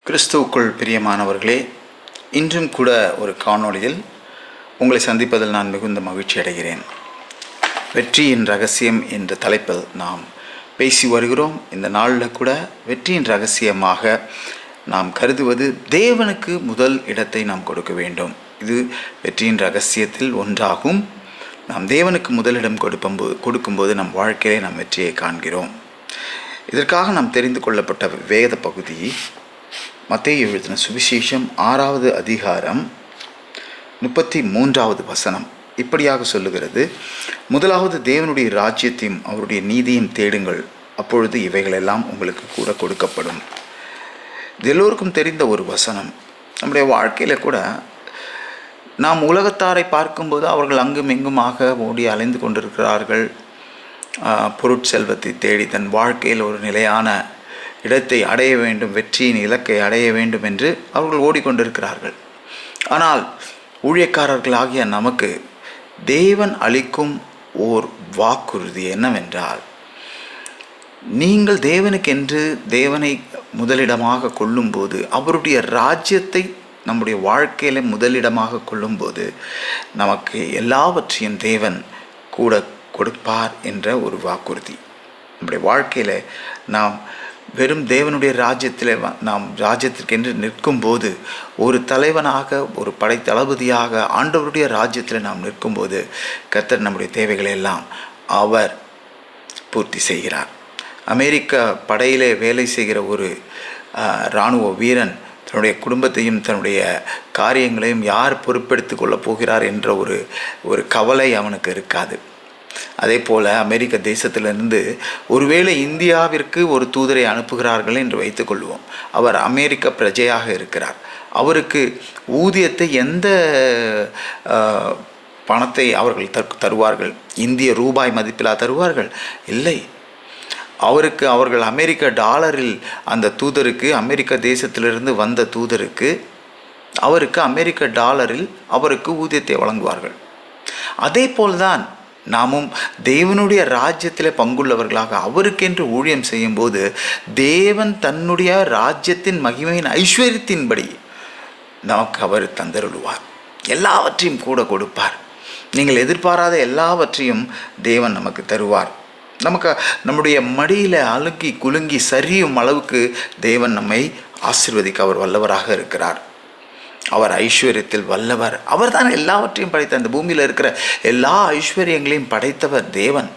கிறிஸ்துவுக்குள் பிரியமானவர்களே, இன்றும் கூட ஒரு காணொளியில் உங்களை சந்திப்பதில் நான் மிகுந்த மகிழ்ச்சி அடைகிறேன். வெற்றியின் ரகசியம் என்ற தலைப்பில் நாம் பேசி வருகிறோம். இந்த நாளில் கூட வெற்றியின் ரகசியமாக நாம் கருதுவது தேவனுக்கு முதல் இடத்தை நாம் கொடுக்க வேண்டும். இது வெற்றியின் ரகசியத்தில் ஒன்றாகும். நாம் தேவனுக்கு முதலிடம் கொடுக்கும்போது நம் வாழ்க்கையிலே நாம் வெற்றியை காண்கிறோம். இதற்காக நாம் தெரிந்து கொள்ளப்பட்ட வேத பகுதி மத்தேயு எழுதின சுவிசேஷம் 6வது அதிகாரம் 33வது வசனம் இப்படியாக சொல்லுகிறது: முதலாவது தேவனுடைய ராஜ்யத்தையும் அவருடைய நீதியையும் தேடுங்கள், அப்பொழுது இவைகளெல்லாம் உங்களுக்கு கூட கொடுக்கப்படும். இது எல்லோருக்கும் தெரிந்த ஒரு வசனம். நம்முடைய வாழ்க்கையில் கூட நாம் உலகத்தாரை பார்க்கும்போது அவர்கள் அங்கும் இங்குமாக ஓடி அலைந்து கொண்டிருக்கிறார்கள். பொருட்செல்வத்தை தேடி தன் வாழ்க்கையில் ஒரு நிலையான இடத்தை அடைய வேண்டும், வெற்றியின் இலக்கை அடைய வேண்டும் என்று அவர்கள் ஓடிக்கொண்டிருக்கிறார்கள். ஆனால் ஊழியக்காரர்களாகிய நமக்கு தேவன் அளிக்கும் ஓர் வாக்குறுதி என்னவென்றால், நீங்கள் தேவனுக்கென்று தேவனை முதலிடமாக கொள்ளும்போது, அவருடைய ராஜ்யத்தை நம்முடைய வாழ்க்கையில் முதலிடமாக கொள்ளும்போது நமக்கு எல்லாவற்றையும் தேவன் கூட கொடுப்பார் என்ற ஒரு வாக்குறுதி. நம்முடைய வாழ்க்கையில் நாம் வெறும் தேவனுடைய ராஜ்யத்தில் நாம் ராஜ்யத்திற்கென்று நிற்கும்போது, ஒரு தலைவனாக, ஒரு படை தளபதியாக ஆண்டவருடைய ராஜ்யத்தில் நாம் நிற்கும்போது கர்த்தர் நம்முடைய தேவைகளை எல்லாம் அவர் பூர்த்தி செய்கிறார். அமெரிக்க படையிலே வேலை செய்கிற ஒரு இராணுவ வீரன் தன்னுடைய குடும்பத்தையும் தன்னுடைய காரியங்களையும் யார் பொறுப்பெடுத்து கொள்ளப் போகிறார் என்ற ஒரு கவலை அவனுக்கு இருக்காது. அதே போல் அமெரிக்க தேசத்திலிருந்து ஒருவேளை இந்தியாவிற்கு ஒரு தூதரை அனுப்புகிறார்கள் என்று வைத்துக்கொள்வோம். அவர் அமெரிக்க பிரஜையாக இருக்கிறார். அவருக்கு ஊதியத்தை எந்த பணத்தை அவர்கள் தருவார்கள்? இந்திய ரூபாய் மதிப்பிலா தருவார்கள்? இல்லை. அவர்கள் அமெரிக்க டாலரில் அந்த தூதருக்கு, அமெரிக்க தேசத்திலிருந்து வந்த தூதருக்கு அவருக்கு அமெரிக்க டாலரில் அவருக்கு ஊதியத்தை வழங்குவார்கள். அதே போல்தான் நாமும் தேவனுடைய ராஜ்யத்தில் பங்குள்ளவர்களாக அவருக்கென்று ஊழியம் செய்யும்போது தேவன் தன்னுடைய ராஜ்யத்தின் மகிமையின் ஐஸ்வர்யத்தின்படி நமக்கு அவர் தந்தருளுவார். எல்லாவற்றையும் கூட கொடுப்பார். நீங்கள் எதிர்பாராத எல்லாவற்றையும் தேவன் நமக்கு தருவார். நம்முடைய மடியில் அழுங்கி குலுங்கி சரியும் அளவுக்கு தேவன் நம்மை ஆசீர்வதிக்க அவர் வல்லவராக இருக்கிறார். அவர் ஐஸ்வர்யத்தில் வல்லவர். அவர் தான் எல்லாவற்றையும் படைத்த, அந்த பூமியில் இருக்கிற எல்லா ஐஸ்வர்யங்களையும் படைத்தவர் தேவன்.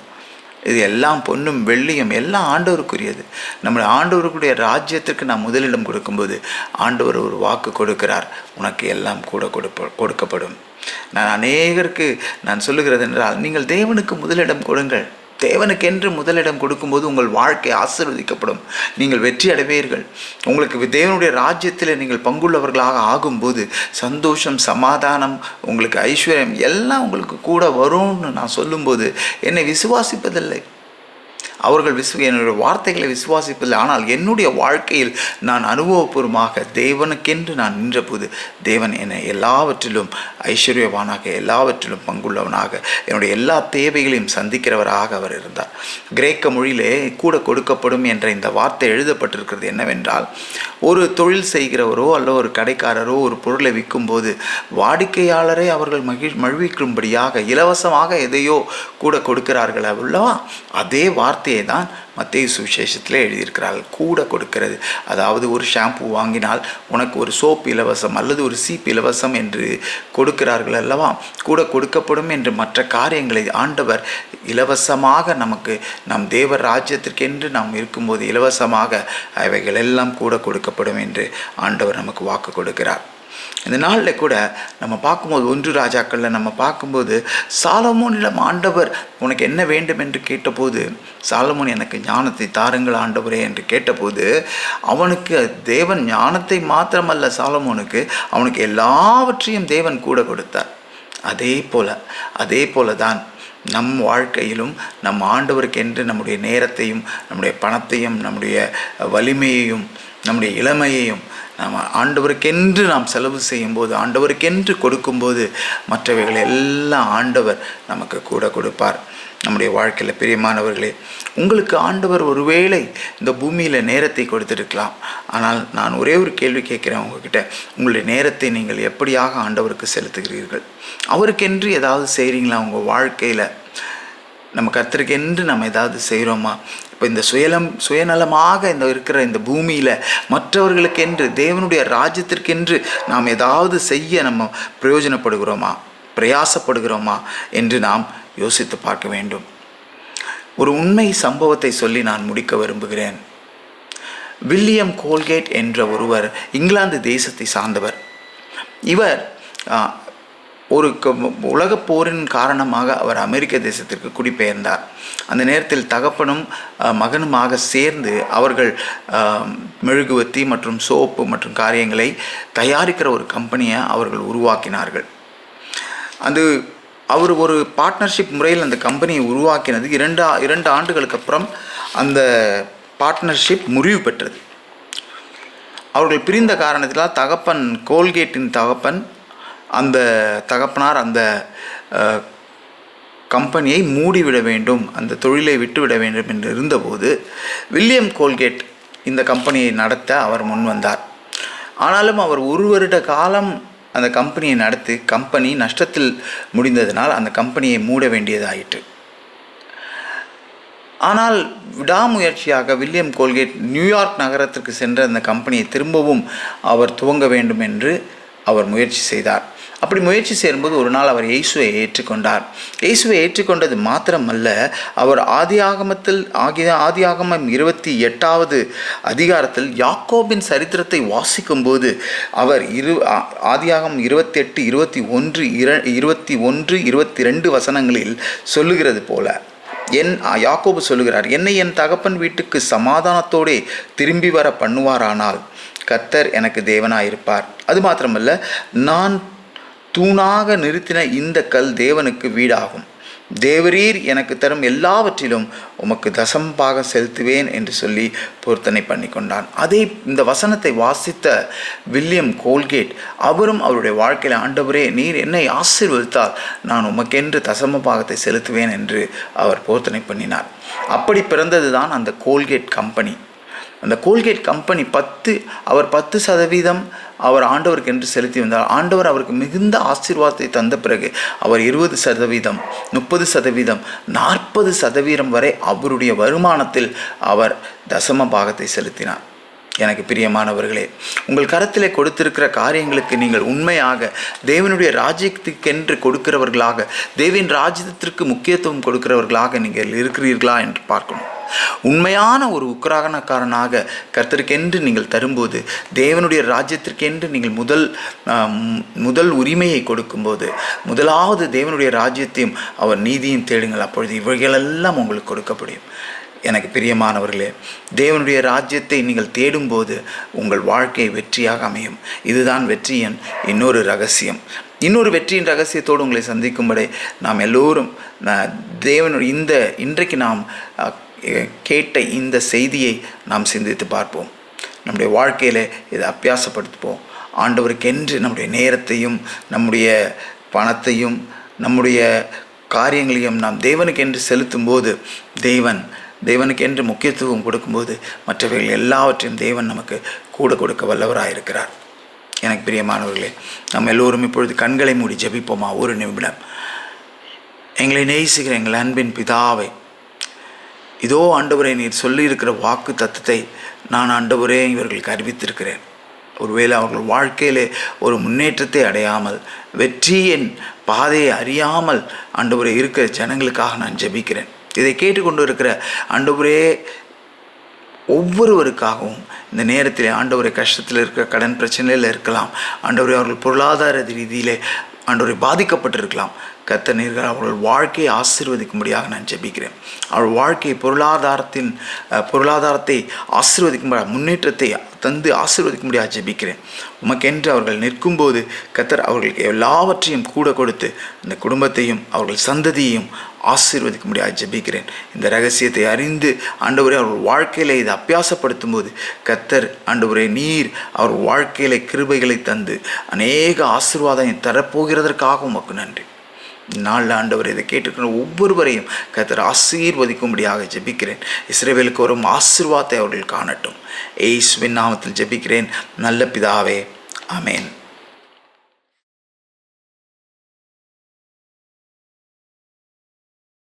இது எல்லாம் பொன்னும் வெள்ளியும் எல்லாம் ஆண்டவருக்குரியது. நம்முடைய ஆண்டவருக்குரிய ராஜ்யத்திற்கு நாம் முதலிடம் கொடுக்கும்போது ஆண்டவர் ஒரு வாக்கு கொடுக்கிறார்: உனக்கு எல்லாம் கூட கொடுக்கப்படும். நான் அநேகருக்கு நான் சொல்லுகிறது என்றால், நீங்கள் தேவனுக்கு முதலிடம் கொடுங்கள். தேவனுக்கென்று முதலிடம் கொடுக்கும்போது உங்கள் வாழ்க்கை ஆசீர்வதிக்கப்படும். நீங்கள் வெற்றி அடைவீர்கள். உங்களுக்கு தேவனுடைய ராஜ்யத்தில் நீங்கள் பங்குள்ளவர்களாக ஆகும்போது சந்தோஷம், சமாதானம், உங்களுக்கு ஐஸ்வர்யம் எல்லாம் உங்களுக்கு கூட வரும்னு நான் சொல்லும்போது என்னை விசுவாசிப்பதில்லை. அவர்கள் என்னுடைய வார்த்தைகளை விசுவாசிப்பதில்லை. ஆனால் என்னுடைய வாழ்க்கையில் நான் அனுபவபூர்வமாக தேவனுக்கென்று நான் நின்றபோது தேவன் என்னை எல்லாவற்றிலும் ஐஸ்வர்யவானாக, எல்லாவற்றிலும் பங்குள்ளவனாக, என்னுடைய எல்லா தேவைகளையும் சந்திக்கிறவராக அவர் இருந்தார். கிரேக்க மொழியிலே கூட கொடுக்கப்படும் என்ற இந்த வார்த்தை எழுதப்பட்டிருக்கிறது என்னவென்றால், ஒரு தொழில் செய்கிறவரோ அல்ல ஒரு கடைக்காரரோ ஒரு பொருளை விற்கும்போது வாடிக்கையாளரை அவர்கள் மகிழ்விக்கும்படியாக இலவசமாக எதையோ கூட கொடுக்கிறார்கள் அல்லவா? அதே வார்த்தையை தான் மத்தேயு சுவிசேஷத்தில் எழுதியிருக்கிறார்கள். கூட கொடுக்கிறது. அதாவது ஒரு ஷாம்பு வாங்கினால் உனக்கு ஒரு சோப் இலவசம் அல்லது ஒரு சீப் இலவசம் என்று கொடுக்கிறார்கள் அல்லவா? கூட கொடுக்கப்படும் என்று மற்ற காரியங்களை ஆண்டவர் இலவசமாக நமக்கு, நம் தேவ ராஜ்யத்திற்கென்று நாம் இருக்கும்போது இலவசமாக அவைகள் எல்லாம் கூட கொடுக்கப்படும் என்று ஆண்டவர் நமக்கு வாக்கு கொடுக்கிறார். இந்த நாளில் கூட நம்ம பார்க்கும்போது 1 ராஜாக்களில் நம்ம பார்க்கும்போது சாலமோனிடம் ஆண்டவர் உனக்கு என்ன வேண்டும் என்று கேட்டபோது, சாலமோன் எனக்கு ஞானத்தை தாருங்கள் ஆண்டவரே என்று கேட்டபோது அவனுக்கு தேவன் ஞானத்தை மாத்திரமல்ல, சாலமோனுக்கு அவனுக்கு எல்லாவற்றையும் தேவன் கூட கொடுத்தார். அதே போல தான் நம் வாழ்க்கையிலும் நம் ஆண்டவருக்கென்று நம்முடைய நேரத்தையும், நம்முடைய பணத்தையும், நம்முடைய வலிமையையும், நம்முடைய இளமையையும் நாம் ஆண்டவருக்கென்று நாம் செலவு செய்யும்போது, ஆண்டவருக்கென்று கொடுக்கும்போது மற்றவைகள் எல்லாம் ஆண்டவர் நமக்கு கூட கொடுப்பார். நம்முடைய வாழ்க்கையில் பிரியமானவர்களே, உங்களுக்கு ஆண்டவர் ஒருவேளை இந்த பூமியில் நேரத்தை கொடுத்துருக்கலாம். ஆனால் நான் ஒரே ஒரு கேள்வி கேட்குறேன் உங்ககிட்ட, உங்களுடைய நேரத்தை நீங்கள் எப்படியாக ஆண்டவருக்கு செலுத்துகிறீர்கள்? அவருக்கென்று ஏதாவது செய்கிறீங்களா? உங்கள் வாழ்க்கையில் நம்ம கர்த்தருக்கென்று நம்ம ஏதாவது செய்கிறோமா? இப்போ இந்த சுயநலமாக இருக்கிற இந்த பூமியில் மற்றவர்களுக்கென்று, தேவனுடைய ராஜ்யத்திற்கென்று நாம் ஏதாவது செய்ய நம்ம பிரயோஜனப்படுகிறோமா, பிரயாசப்படுகிறோமா என்று நாம் யோசித்து பார்க்க வேண்டும். ஒரு உண்மை சம்பவத்தை சொல்லி நான் முடிக்க விரும்புகிறேன். வில்லியம் கோல்கேட் என்ற ஒருவர் இங்கிலாந்து தேசத்தை சார்ந்தவர். இவர் ஒரு உலகப் போரின் காரணமாக அவர் அமெரிக்க தேசத்திற்கு குடிபெயர்ந்தார். அந்த நேரத்தில் தகப்பனும் மகனுமாக சேர்ந்து அவர்கள் மெழுகுவத்தி மற்றும் சோப்பு மற்றும் காரியங்களை தயாரிக்கிற ஒரு கம்பெனியை அவர்கள் உருவாக்கினார்கள். அவர் ஒரு பார்ட்னர்ஷிப் முறையில் அந்த கம்பெனியை உருவாக்கினது. இரண்டு ஆண்டுகளுக்கு அப்புறம் அந்த பார்ட்னர்ஷிப் முறிவு பெற்றது. அவர்கள் பிரிந்த காரணத்தினால் தகப்பன், கோல்கேட்டின் தகப்பன், அந்த தகப்பனார் அந்த கம்பெனியை மூடிவிட வேண்டும், அந்த தொழிலை விட்டுவிட வேண்டும் என்று இருந்தபோது வில்லியம் கோல்கேட் இந்த கம்பெனியை நடத்த அவர் முன் வந்தார். ஆனாலும் அவர் ஒரு வருட காலம் அந்த கம்பெனியை நடத்தி கம்பெனி நஷ்டத்தில் முடிந்ததினால் அந்த கம்பெனியை மூட வேண்டியதாயிற்று. ஆனால் விடாமுயற்சியாக வில்லியம் கோல்கேட் நியூயார்க் நகரத்திற்கு சென்ற அந்த கம்பெனியை திரும்பவும் அவர் துவங்க வேண்டும் என்று அவர் முயற்சி செய்தார். அப்படி முயற்சி செய்யும்போது ஒரு நாள் அவர் இயேசுவை ஏற்றுக்கொண்டார். இயேசுவை ஏற்றுக்கொண்டது மாத்திரமல்ல, அவர் ஆதியாகமம் 28வது அதிகாரத்தில் யாக்கோபின் சரித்திரத்தை வாசிக்கும்போது அவர் ஆதியாகமம் 28, 21, 22 வசனங்களில் சொல்லுகிறது போல, யாக்கோபு சொல்லுகிறார், என்னை என் தகப்பன் வீட்டுக்கு சமாதானத்தோடே திரும்பி வர பண்ணுவாரானால் கர்த்தர் எனக்கு தேவனாயிருப்பார். அது மாத்திரமல்ல, நான் தூணாக நிறுத்தின இந்த கல் தேவனுக்கு வீடாகும். தேவரீர் எனக்கு தரும் எல்லாவற்றிலும் உமக்கு தசம்பாக செலுத்துவேன் என்று சொல்லி பொருத்தனை பண்ணி கொண்டான். இந்த வசனத்தை வாசித்த வில்லியம் கோல்கேட் அவரும் அவருடைய வாழ்க்கையில், ஆண்டவரே நீர் என்னை ஆசீர்வதித்தால் நான் உமக்கென்று தசம பாகத்தை செலுத்துவேன் என்று அவர் பொருத்தனை பண்ணினார். அப்படி பிறந்தது தான் அந்த கோல்கேட் கம்பெனி. அந்த கோல்கேட் கம்பெனி 10% அவர் ஆண்டவருக்கு என்று செலுத்தி வந்தார். ஆண்டவர் அவருக்கு மிகுந்த ஆசீர்வாதத்தை தந்த பிறகு அவர் 20%, 30%, 40% வரை அவருடைய வருமானத்தில் அவர் தசம பாகத்தை செலுத்தினார். எனக்கு பிரியமானவர்களே, உங்கள் கரத்திலே கொடுத்திருக்கிற காரியங்களுக்கு நீங்கள் உண்மையாக தேவனுடைய ராஜ்யத்துக்கென்று கொடுக்கிறவர்களாக, தேவன் ராஜ்யத்திற்கு முக்கியத்துவம் கொடுக்கிறவர்களாக நீங்கள் இருக்கிறீர்களா என்று பார்க்கணும். உண்மையான ஒரு உக்கிராகனக்காரனாக கர்த்தருக்கென்று நீங்கள் தரும்போது, தேவனுடைய ராஜ்யத்திற்கென்று நீங்கள் முதல் உரிமையை கொடுக்கும்போது, முதலாவது தேவனுடைய ராஜ்யத்தையும் அவர் நீதியும் தேடுங்கள், அப்பொழுது இவைகளெல்லாம் உங்களுக்கு கொடுக்கப்படும். எனக்கு பிரியமானவர்களே, தேவனுடைய ராஜ்யத்தை நீங்கள் தேடும்போது உங்கள் வாழ்க்கை வெற்றியாக அமையும். இதுதான் வெற்றியின் இன்னொரு ரகசியம். இன்னொரு வெற்றியின் ரகசியத்தோடு உங்களை சந்திக்கும்படி நாம் எல்லோரும் தேவனுடைய இன்றைக்கு நாம் கேட்ட இந்த செய்தியை நாம் சிந்தித்து பார்ப்போம். நம்முடைய வாழ்க்கையில் இதை அபியாசப்படுத்துவோம். ஆண்டவருக்கென்று நம்முடைய நேரத்தையும் நம்முடைய பணத்தையும் நம்முடைய காரியங்களையும் நாம் தேவனுக்கென்று செலுத்தும்போது, தேவனுக்கென்று முக்கியத்துவம் கொடுக்கும்போது மற்றவர்கள் எல்லாவற்றையும் தேவன் நமக்கு கூட கொடுக்க வல்லவராக இருக்கிறார். எனக்கு பிரியமானவர்களே, நம்ம எல்லோரும் இப்பொழுது கண்களை மூடி ஜெபிப்போமா? ஒரு நிமிடம். எங்களை நேசிக்கிற எங்கள் அன்பின் பிதாவை, இதோ ஆண்டவரே, நீர் சொல்லியிருக்கிற வாக்கு தத்தத்தை நான் ஆண்டவரே இவர்களுக்கு அறிவித்திருக்கிறேன். ஒருவேளை அவர்கள் வாழ்க்கையிலே ஒரு முன்னேற்றத்தை அடையாமல், வெற்றியின் பாதையை அறியாமல் ஆண்டவரே இருக்கிற ஜனங்களுக்காக நான் ஜெபிக்கிறேன். இதை கேட்டுக்கொண்டு இருக்கிற ஆண்டவரே ஒவ்வொருவருக்காகவும் இந்த நேரத்தில் ஆண்டவரை கஷ்டத்தில் இருக்கிற, கடன் பிரச்சனையில் இருக்கலாம், ஆண்டவரே அவர்கள் பொருளாதார ரீதியிலே ஆண்டவரை பாதிக்கப்பட்டிருக்கலாம். கர்த்தர் நீர் அவர்கள் வாழ்க்கையை ஆசீர்வதிக்கும்படியாக நான் ஜெபிக்கிறேன். அவர்கள் வாழ்க்கை பொருளாதாரத்தை ஆசீர்வதிக்கும்படியாக, முன்னேற்றத்தை தந்து ஆசீர்வதிக்கும்படியாக ஜெபிக்கிறேன். உமக்கென்று அவர்கள் நிற்கும்போது கர்த்தர் அவர்களுக்கு எல்லாவற்றையும் கூட கொடுத்து இந்த குடும்பத்தையும் அவர்கள் சந்ததியையும் ஆசீர்வதிக்கும்படியாக ஜெபிக்கிறேன். இந்த ரகசியத்தை அறிந்து ஆண்டவரே அவர்கள் வாழ்க்கையில் இதை அபியாசப்படுத்தும் போது கர்த்தர் ஆண்டவரே நீர் அவர் வாழ்க்கையில கிருபைகளை தந்து அநேக ஆசீர்வாதம் தரப்போகிறதற்காக உமக்கு நன்றி. நாளில் ஆண்டவர் இதை கேட்டிருக்கிற ஒவ்வொருவரையும் கர்த்தர் ஆசீர்வதிக்கும்படியாக ஜெபிக்கிறேன். இஸ்ரவேலுக்கு வரும் ஆசீர்வாதத்தை அவர்கள் காணட்டும். இயேசுவின் நாமத்தில் ஜெபிக்கிறேன் நல்ல பிதாவே, ஆமென்.